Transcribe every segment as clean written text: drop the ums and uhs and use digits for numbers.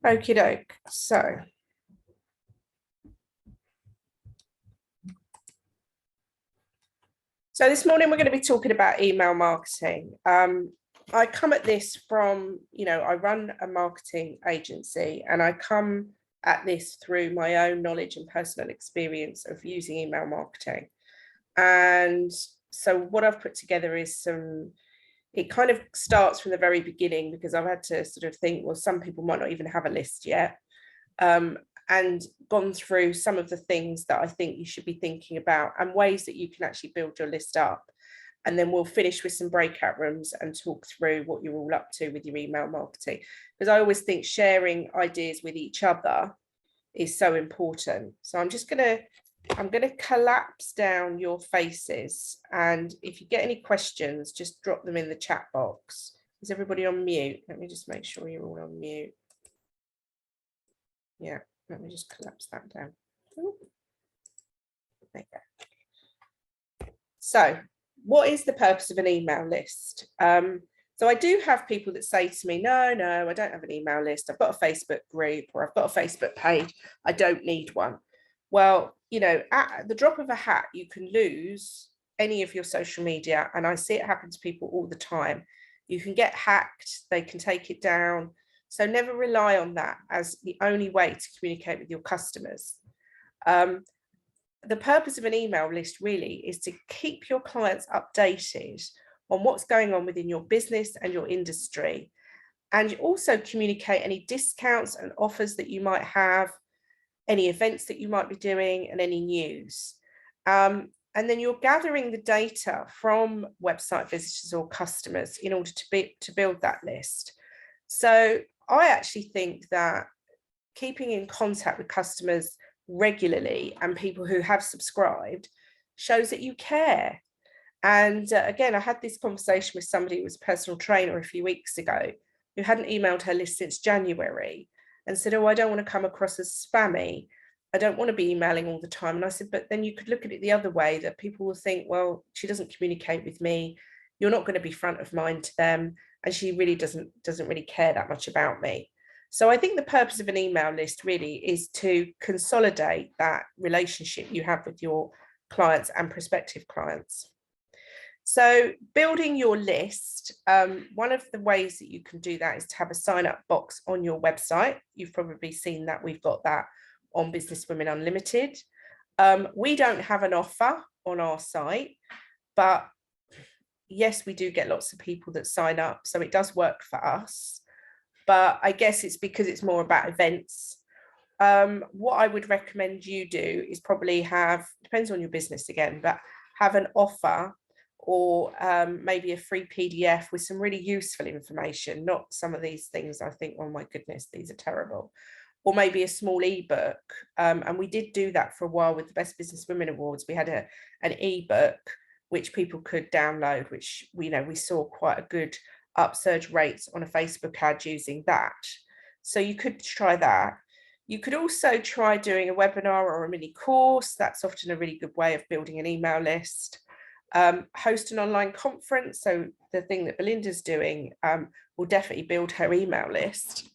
Okie doke. So this morning we're going to be talking about email marketing. I come at this from, I run a marketing agency, and I come at this through my own knowledge and personal experience of using email marketing. And so what I've put together is it kind of starts from the very beginning, because I've had to sort of think, well, some people might not even have a list yet. And gone through some of the things that I think you should be thinking about and ways that you can actually build your list up. And then we'll finish with some breakout rooms and talk through what you're all up to with your email marketing. Because I always think sharing ideas with each other is so important. So I'm going to collapse down your faces. And if you get any questions, just drop them in the chat box. Is everybody on mute? Let me just make sure you're all on mute. Yeah. Let me just collapse that down. Ooh. There you go. So what is the purpose of an email list? So I do have people that say to me, no, I don't have an email list. I've got a Facebook group, or I've got a Facebook page. I don't need one. Well, at the drop of a hat, you can lose any of your social media. And I see it happen to people all the time. You can get hacked. They can take it down. So never rely on that as the only way to communicate with your customers. The purpose of an email list really is to keep your clients updated on what's going on within your business and your industry, and also communicate any discounts and offers that you might have, any events that you might be doing, and any news. And then you're gathering the data from website visitors or customers in order to build that list. So I actually think that keeping in contact with customers regularly and people who have subscribed shows that you care. And again, I had this conversation with somebody who was a personal trainer a few weeks ago who hadn't emailed her list since January, and said, oh, I don't want to come across as spammy. I don't want to be emailing all the time. And I said, but then you could look at it the other way, that people will think, well, she doesn't communicate with me. You're not going to be front of mind to them. And she really doesn't really care that much about me. So I think the purpose of an email list really is to consolidate that relationship you have with your clients and prospective clients. So building your list, one of the ways that you can do that is to have a sign up box on your website. You've probably seen that. We've got that on Businesswomen UnLtd. We don't have an offer on our site, but yes, we do get lots of people that sign up, so it does work for us. But I guess it's because it's more about events. What I would recommend you do is probably depends on your business again, but have an offer, or maybe a free PDF with some really useful information, not some of these things I think, oh my goodness, these are terrible. Or maybe a small ebook. And we did do that for a while with the Best Businesswomen Awards. We had an ebook which people could download, which we saw quite a good upsurge rates on a Facebook ad using that. So you could try that. You could also try doing a webinar or a mini course. That's often a really good way of building an email list. Host an online conference. So the thing that Belinda's doing will definitely build her email list.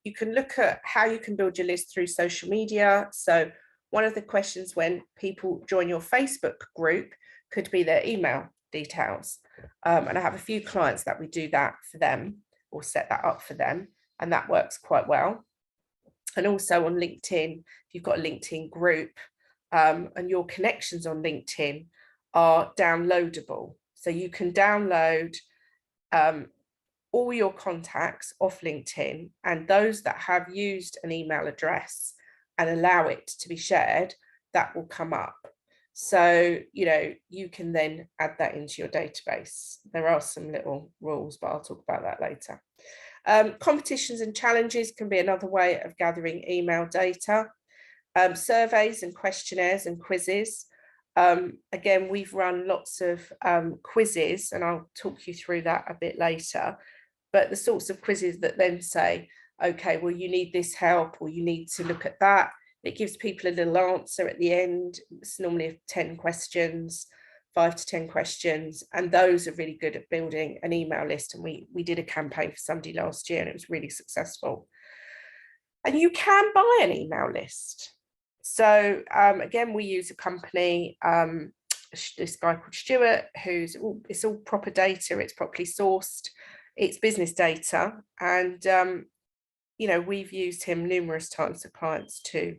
You can look at how you can build your list through social media. So one of the questions when people join your Facebook group could be their email details. And I have a few clients that we do that for them, or set that up for them, and that works quite well. And also on LinkedIn, if you've got a LinkedIn group, and your connections on LinkedIn are downloadable. So you can download all your contacts off LinkedIn, and those that have used an email address and allow it to be shared, that will come up. So, you can then add that into your database. There are some little rules, but I'll talk about that later. Competitions and challenges can be another way of gathering email data. Surveys and questionnaires and quizzes. Again, we've run lots of quizzes, and I'll talk you through that a bit later. But the sorts of quizzes that then say, okay, well, you need this help, or you need to look at that. It gives people a little answer at the end. It's normally 10 questions, 5 to 10 questions. And those are really good at building an email list. And we did a campaign for somebody last year, and it was really successful. And you can buy an email list. So again, we use a company, this guy called Stuart, it's all proper data, it's properly sourced, it's business data. And, you know, we've used him numerous times for clients to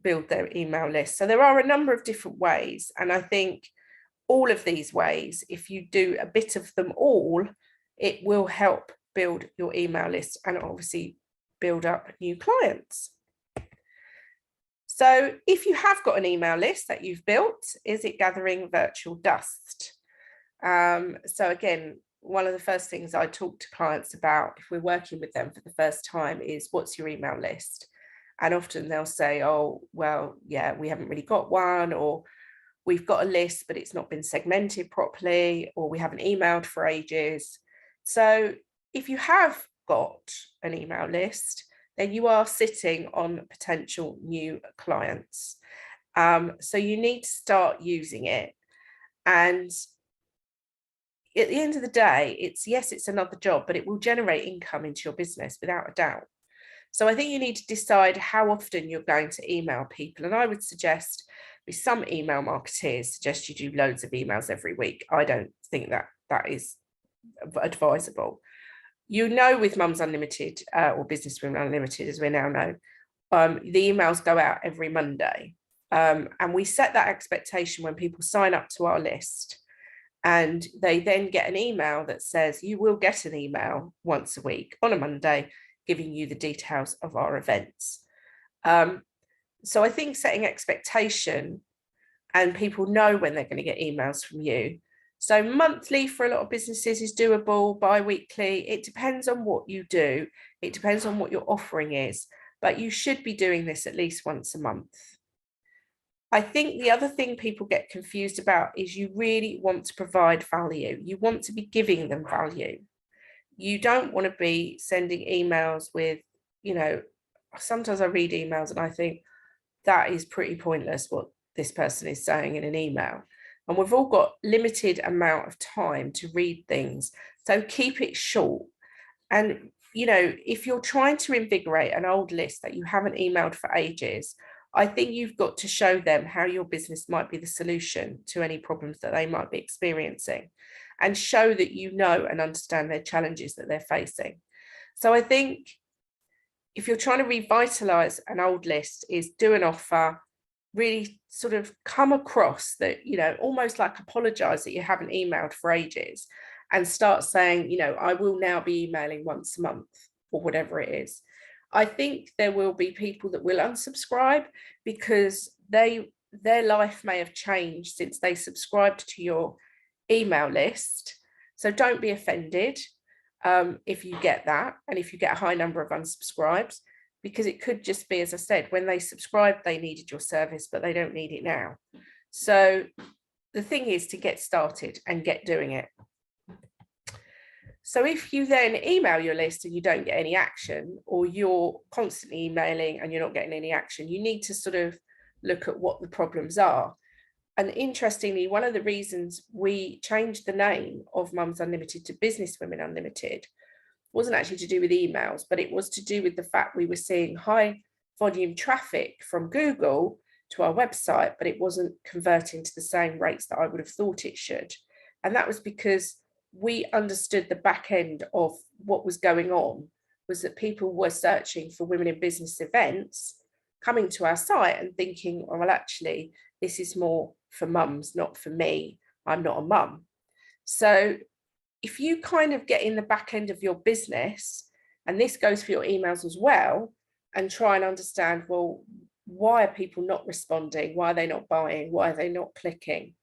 build their email list. So there are a number of different ways. And I think all of these ways, if you do a bit of them all, it will help build your email list and obviously build up new clients. So if you have got an email list that you've built, is it gathering virtual dust? So again, one of the first things I talk to clients about if we're working with them for the first time is, what's your email list? And often they'll say, oh, well, yeah, we haven't really got one, or we've got a list, but it's not been segmented properly, or we haven't emailed for ages. So if you have got an email list, then you are sitting on potential new clients. So you need to start using it. And at the end of the day, it's another job, but it will generate income into your business without a doubt. So I think you need to decide how often you're going to email people. And I would suggest, with some email marketers suggest you do loads of emails every week. I don't think that is advisable. You know, with Mums Unlimited or Businesswomen UnLtd, as we now know, the emails go out every Monday. And we set that expectation when people sign up to our list. And they then get an email that says, you will get an email once a week on a Monday, giving you the details of our events. So I think setting expectation, and people know when they're going to get emails from you. So monthly for a lot of businesses is doable, bi-weekly. It depends on what you do. It depends on what your offering is, but you should be doing this at least once a month. I think the other thing people get confused about is you really want to provide value. You want to be giving them value. You don't want to be sending emails with, you know, sometimes I read emails and I think that is pretty pointless what this person is saying in an email. And we've all got limited amount of time to read things. So keep it short. And, you know, if you're trying to invigorate an old list that you haven't emailed for ages, I think you've got to show them how your business might be the solution to any problems that they might be experiencing, and show that you know and understand their challenges that they're facing. So I think if you're trying to revitalize an old list, is do an offer, really sort of come across that, you know, almost like apologize that you haven't emailed for ages, and start saying, you know, I will now be emailing once a month or whatever it is. I think there will be people that will unsubscribe because their life may have changed since they subscribed to your email list. So don't be offended if you get that, and if you get a high number of unsubscribes, because it could just be, as I said, when they subscribed, they needed your service, but they don't need it now. So the thing is to get started and get doing it. So if you then email your list and you don't get any action, or you're constantly emailing and you're not getting any action, you need to sort of look at what the problems are. And interestingly, one of the reasons we changed the name of Mums Unlimited to Businesswomen UnLtd wasn't actually to do with emails, but it was to do with the fact we were seeing high volume traffic from Google to our website, but it wasn't converting to the same rates that I would have thought it should. And that was because we understood the back end of what was going on was that people were searching for women in business events, coming to our site and thinking, oh, well, actually, this is more for mums, not for me. I'm not a mum. So if you kind of get in the back end of your business, and this goes for your emails as well, and try and understand, well, why are people not responding? Why are they not buying? Why are they not clicking?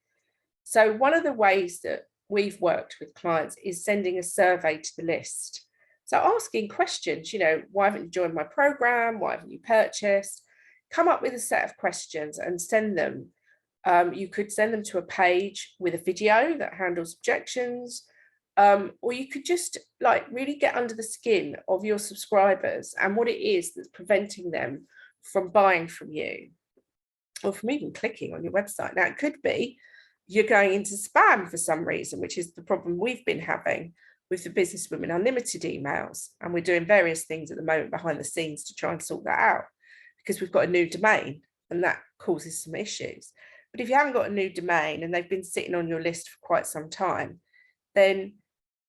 So one of the ways that we've worked with clients is sending a survey to the list. So asking questions, you know, why haven't you joined my program? Why haven't you purchased? Come up with a set of questions and send them. You could send them to a page with a video that handles objections, or you could just like really get under the skin of your subscribers and what it is that's preventing them from buying from you, or from even clicking on your website. Now, it could be you're going into spam for some reason, which is the problem we've been having, with the Businesswomen UnLtd emails, and we're doing various things at the moment behind the scenes to try and sort that out, because we've got a new domain and that causes some issues. But if you haven't got a new domain and they've been sitting on your list for quite some time, then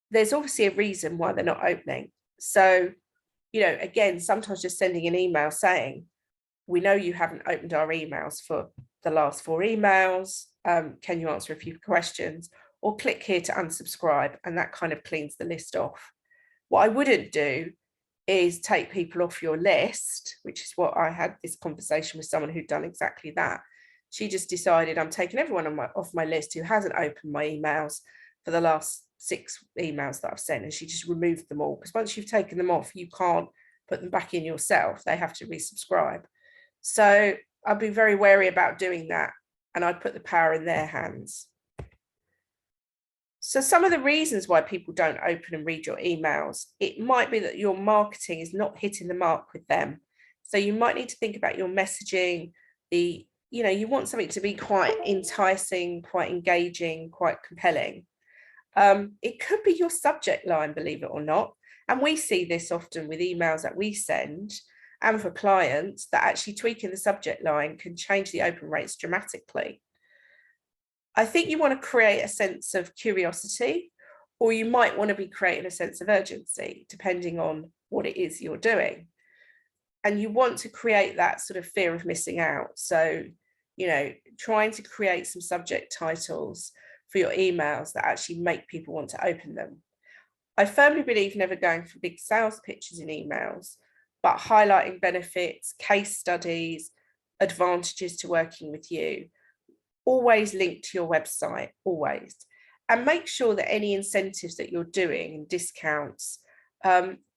there's obviously a reason why they're not opening. So, you know, again, sometimes just sending an email saying, we know you haven't opened our emails for the last 4 emails. Can you answer a few questions? Or click here to unsubscribe, and that kind of cleans the list off. What I wouldn't do is take people off your list, which is what I had this conversation with someone who'd done exactly that. She just decided, I'm taking everyone off my list who hasn't opened my emails for the last 6 emails that I've sent, and she just removed them all, because once you've taken them off, you can't put them back in yourself. They have to resubscribe. So I'd be very wary about doing that, and I'd put the power in their hands. So some of the reasons why people don't open and read your emails, it might be that your marketing is not hitting the mark with them. So you might need to think about your messaging. You want something to be quite enticing, quite engaging, quite compelling. It could be your subject line, believe it or not. And we see this often with emails that we send and for clients, that actually tweaking the subject line can change the open rates dramatically. I think you want to create a sense of curiosity, or you might want to be creating a sense of urgency, depending on what it is you're doing. And you want to create that sort of fear of missing out. So, you know, trying to create some subject titles for your emails that actually make people want to open them. I firmly believe never going for big sales pitches in emails, but highlighting benefits, case studies, advantages to working with you. Always link to your website, always. And make sure that any incentives that you're doing and discounts,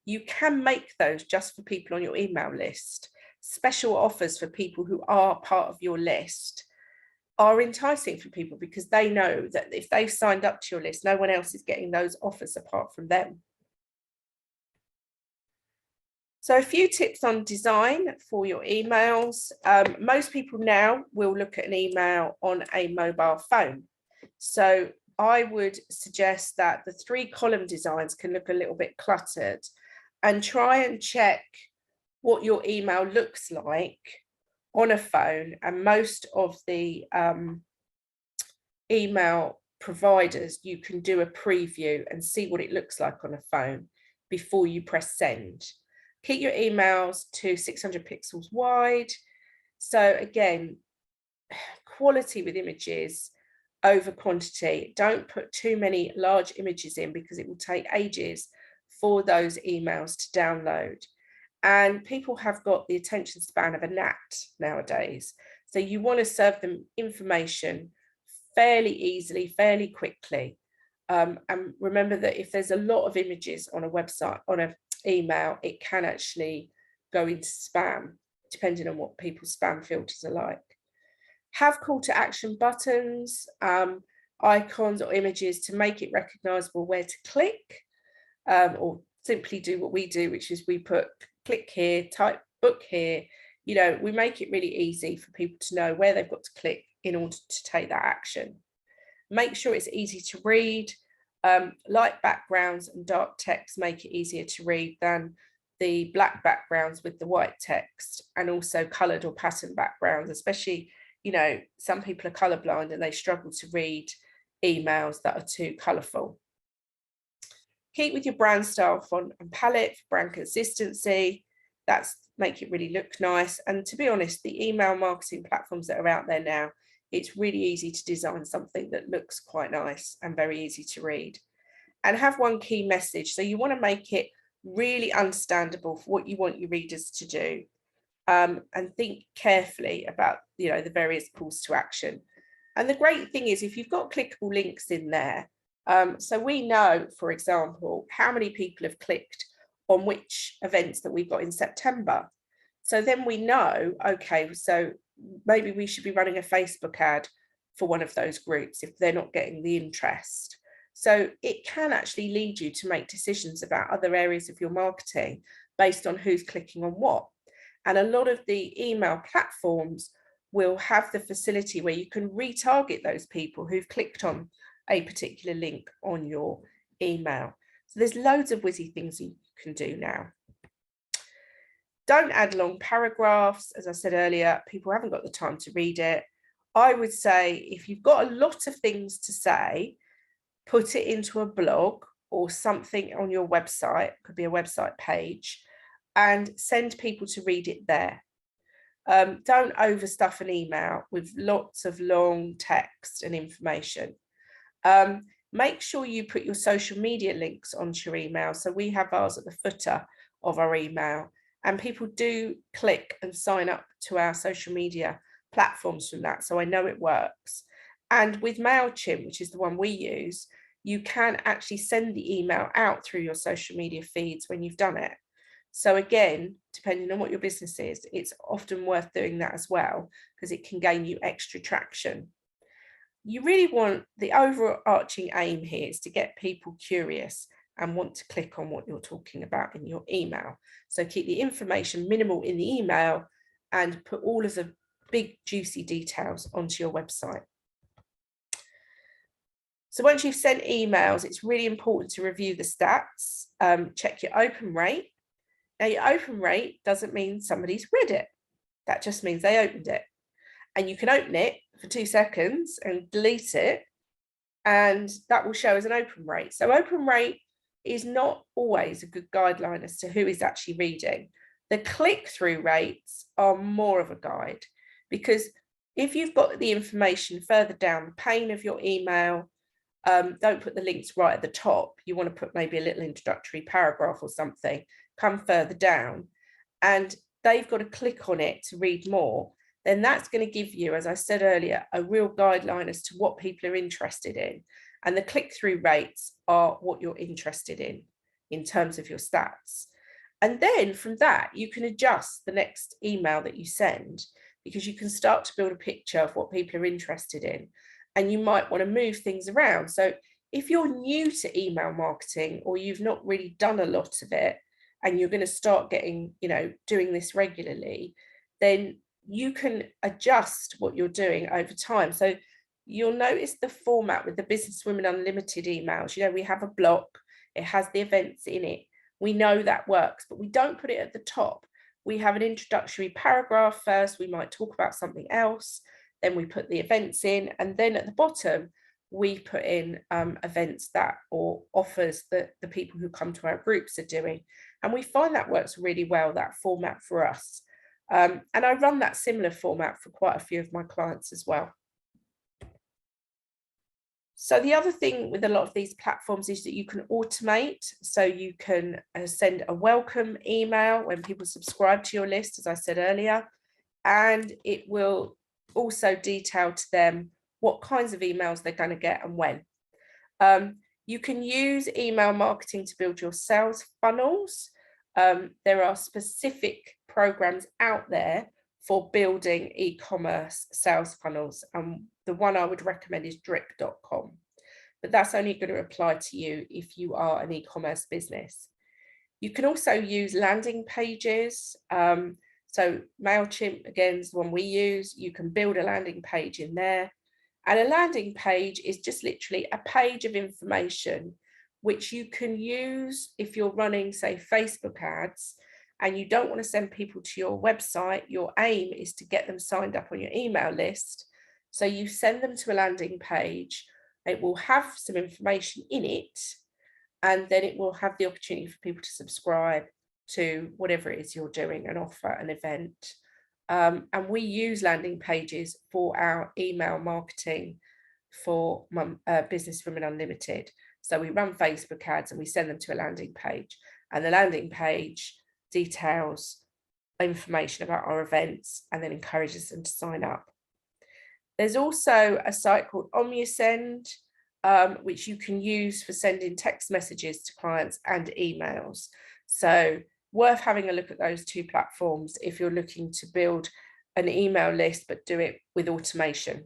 you can make those just for people on your email list. Special offers for people who are part of your list are enticing for people, because they know that if they've signed up to your list, no one else is getting those offers apart from them. So a few tips on design for your emails. Most people now will look at an email on a mobile phone. So I would suggest that the 3-column designs can look a little bit cluttered, and try and check what your email looks like on a phone. And most of the email providers, you can do a preview and see what it looks like on a phone before you press send. Keep your emails to 600 pixels wide. So again, quality with images over quantity. Don't put too many large images in, because it will take ages for those emails to download. And people have got the attention span of a gnat nowadays. So you want to serve them information fairly easily, fairly quickly. And remember that if there's a lot of images on a website, on an email, it can actually go into spam, depending on what people's spam filters are like. Have call to action buttons, icons or images to make it recognizable where to click, or simply do what we do, which is we put click here, type book here. You know, we make it really easy for people to know where they've got to click in order to take that action. Make sure it's easy to read. Light backgrounds and dark text make it easier to read than the black backgrounds with the white text, and also coloured or pattern backgrounds, especially, you know, some people are colourblind and they struggle to read emails that are too colourful. Keep with your brand style, font and palette for brand consistency. That's make it really look nice. And to be honest, the email marketing platforms that are out there now, it's really easy to design something that looks quite nice and very easy to read. And have one key message. So you want to make it really understandable for what you want your readers to do. And think carefully about, you know, the various calls to action. And the great thing is, if you've got clickable links in there, so we know, for example, how many people have clicked on which events that we've got in September. So then we know, okay, so maybe we should be running a Facebook ad for one of those groups if they're not getting the interest. So it can actually lead you to make decisions about other areas of your marketing based on who's clicking on what. And a lot of the email platforms will have the facility where you can retarget those people who've clicked on a particular link on your email. So there's loads of whizzy things you can do now. Don't add long paragraphs. As I said earlier, people haven't got the time to read it. I would say if you've got a lot of things to say, put it into a blog or something on your website, could be a website page, and send people to read it there. Don't overstuff an email with lots of long text and information. Make sure you put your social media links onto your email. So we have ours at the footer of our email, and people do click and sign up to our social media platforms from that. So I know it works. And with MailChimp, which is the one we use, you can actually send the email out through your social media feeds when you've done it. So again, depending on what your business is, it's often worth doing that as well, because it can gain you extra traction. You really want, the overarching aim here is to get people curious and want to click on what you're talking about in your email. So keep the information minimal in the email and put all of the big juicy details onto your website. So once you've sent emails, it's really important to review the stats, check your open rate. Now, your open rate doesn't mean somebody's read it. That just means they opened it. And you can open it for 2 seconds and delete it, and that will show as an open rate. So open rate is not always a good guideline as to who is actually reading. The click-through rates are more of a guide, because if you've got the information further down the pane of your email, don't put the links right at the top. You want to put maybe a little introductory paragraph or something, come further down, and they've got to click on it to read more. Then that's going to give you, as I said earlier, a real guideline as to what people are interested in. And the click-through rates are what you're interested in terms of your stats. And then from that, you can adjust the next email that you send, because you can start to build a picture of what people are interested in. And you might want to move things around. So if you're new to email marketing, or you've not really done a lot of it, and you're going to start getting, doing this regularly, then you can adjust what you're doing over time. So you'll notice the format with the Businesswomen UnLtd emails. We have a block, it has the events in it. We know that works, but we don't put it at the top. We have an introductory paragraph first. We might talk about something else. Then we put the events in, and then at the bottom, we put in events that, or offers that the people who come to our groups are doing. And we find that works really well, that format for us. And I run that similar format for quite a few of my clients as well. So the other thing with a lot of these platforms is that you can automate. So you can send a welcome email when people subscribe to your list, as I said earlier, and it will also detail to them what kinds of emails they're going to get and when. You can use email marketing to build your sales funnels. There are specific programs out there for building e-commerce sales funnels, and the one I would recommend is drip.com, but that's only going to apply to you if you are an e-commerce business. You can also use landing pages. So MailChimp, again, is the one we use. You can build a landing page in there, and a landing page is just literally a page of information which you can use if you're running, say, Facebook ads, and you don't want to send people to your website. Your aim is to get them signed up on your email list. So you send them to a landing page. It will have some information in it, and then it will have the opportunity for people to subscribe to whatever it is you're doing, an offer, an event. And we use landing pages for our email marketing for Businesswomen UnLtd. So we run Facebook ads and we send them to a landing page, and the landing page details information about our events and then encourages them to sign up. There's also a site called OmniSend, which you can use for sending text messages to clients and emails. So worth having a look at those two platforms if you're looking to build an email list, but do it with automation.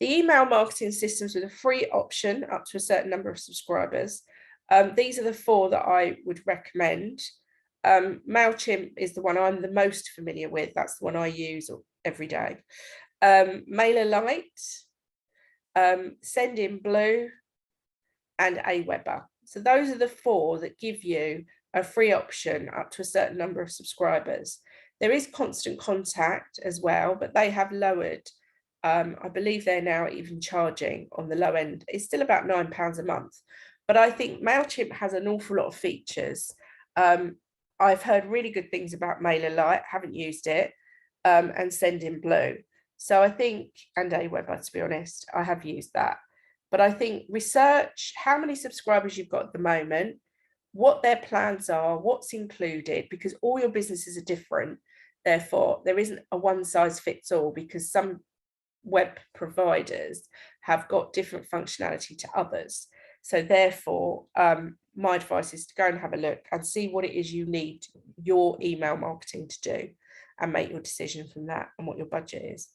The email marketing systems with a free option up to a certain number of subscribers. These are the 4 that I would recommend. MailChimp is the one I'm the most familiar with. That's the one I use every day. MailerLite, Sendinblue, and Aweber. So those are the 4 that give you a free option up to a certain number of subscribers. There is Constant Contact as well, but they have lowered. I believe they're now even charging on the low end. It's still about £9 a month. But I think MailChimp has an awful lot of features. I've heard really good things about MailerLite, haven't used it, and Sendinblue. So I think, and Aweber, to be honest, I have used that. But I think research how many subscribers you've got at the moment, what their plans are, what's included, because all your businesses are different. Therefore, there isn't a one size fits all, because some web providers have got different functionality to others. So therefore, my advice is to go and have a look and see what it is you need your email marketing to do, and make your decision from that and what your budget is.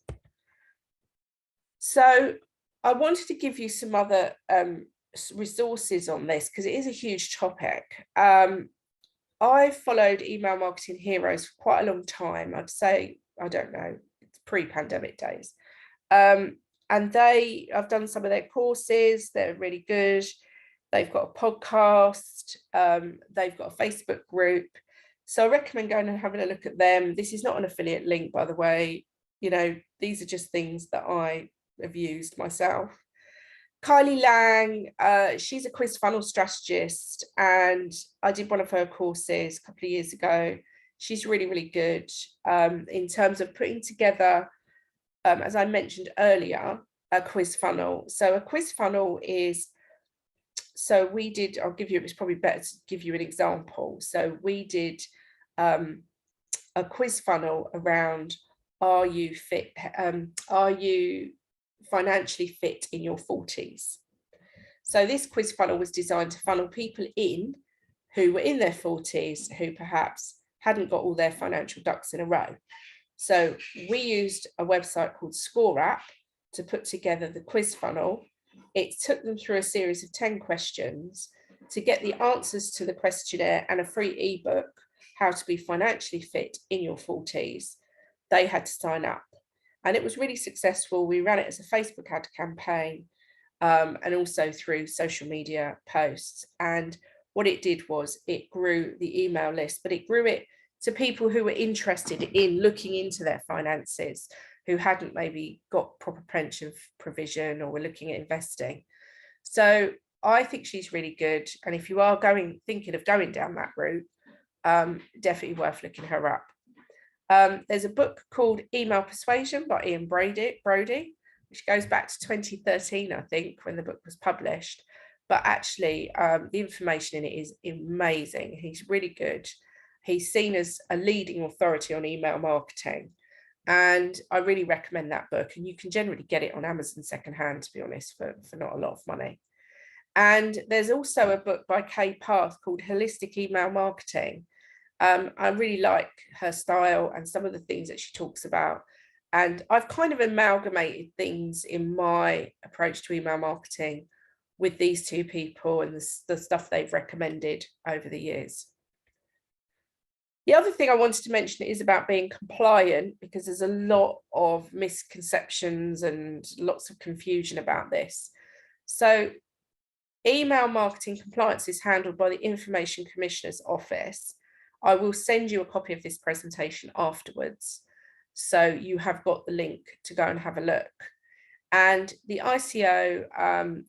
So I wanted to give you some other resources on this, because it is a huge topic. I followed Email Marketing Heroes for quite a long time. I'd say, I don't know, it's pre-pandemic days. And I've done some of their courses. They're really good. They've got a podcast. They've got a Facebook group. So I recommend going and having a look at them. This is not an affiliate link, by the way. You know, these are just things that I have used myself. Kylie Lang, she's a quiz funnel strategist, and I did one of her courses a couple of years ago. She's really, really good in terms of putting together, as I mentioned earlier, a quiz funnel. So a quiz funnel is, so we did, I'll give you, it's probably better to give you an example. So we did a quiz funnel around, are you fit? Are you financially fit in your 40s? So this quiz funnel was designed to funnel people in who were in their 40s, who perhaps hadn't got all their financial ducks in a row. So we used a website called Score App to put together the quiz funnel. It took them through a series of 10 questions to get the answers to the questionnaire and a free ebook, How to Be Financially Fit in Your 40s. They had to sign up. And it was really successful. We ran it as a Facebook ad campaign, and also through social media posts. And what it did was it grew the email list, but it grew it to people who were interested in looking into their finances, who hadn't maybe got proper pension provision or were looking at investing. So I think she's really good. And if you are thinking of going down that route, definitely worth looking her up. There's a book called Email Persuasion by Ian Brody, which goes back to 2013, I think, when the book was published. But actually, the information in it is amazing. He's really good. He's seen as a leading authority on email marketing. And I really recommend that book. And you can generally get it on Amazon secondhand, to be honest, for not a lot of money. And there's also a book by Kay Path called Holistic Email Marketing. I really like her style and some of the things that she talks about. And I've kind of amalgamated things in my approach to email marketing with these two people and the stuff they've recommended over the years. The other thing I wanted to mention is about being compliant, because there's a lot of misconceptions and lots of confusion about this. So email marketing compliance is handled by the Information Commissioner's Office. I will send you a copy of this presentation afterwards, so you have got the link to go and have a look. And the ICO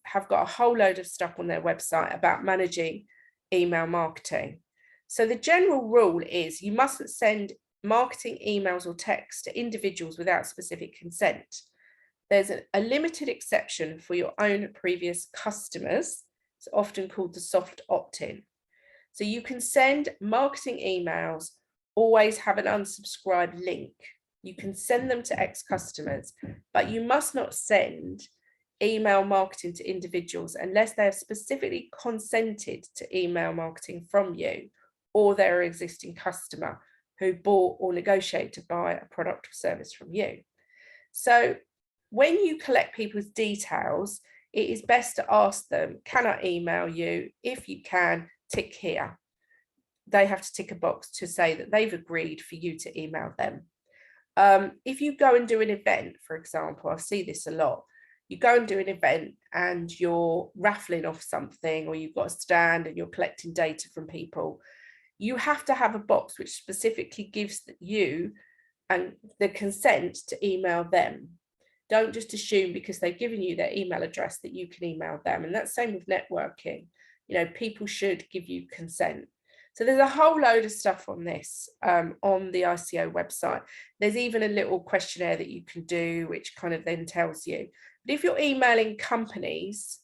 have got a whole load of stuff on their website about managing email marketing. So the general rule is you mustn't send marketing emails or text to individuals without specific consent. There's a limited exception for your own previous customers. It's often called the soft opt-in. So you can send marketing emails, always have an unsubscribe link. You can send them to ex-customers, but you must not send email marketing to individuals unless they have specifically consented to email marketing from you, or they're an existing customer who bought or negotiated to buy a product or service from you. So when you collect people's details, it is best to ask them, can I email you? If you can, tick here. They have to tick a box to say that they've agreed for you to email them. If you go and do an event, for example, I see this a lot, you go and do an event and you're raffling off something, or you've got a stand and you're collecting data from people, you have to have a box which specifically gives you and the consent to email them. Don't just assume because they've given you their email address that you can email them. And that's same with networking. You know, people should give you consent. So there's a whole load of stuff on this on the ICO website. There's even a little questionnaire that you can do, which kind of then tells you. But if you're emailing companies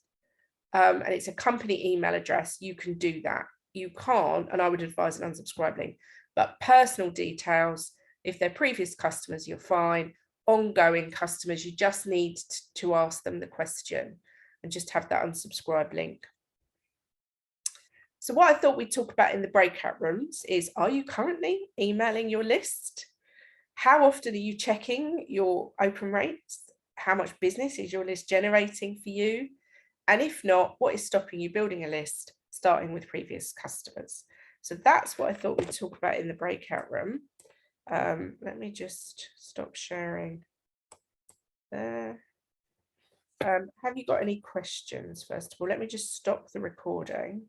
and it's a company email address, you can do that. You can't, and I would advise an unsubscribe link, but personal details, if they're previous customers, you're fine. Ongoing customers, you just need to ask them the question and just have that unsubscribe link. So what I thought we'd talk about in the breakout rooms is, are you currently emailing your list? How often are you checking your open rates? How much business is your list generating for you? And if not, what is stopping you building a list, starting with previous customers? So that's what I thought we'd talk about in the breakout room. Let me just stop sharing there. Have you got any questions? First of all, let me just stop the recording.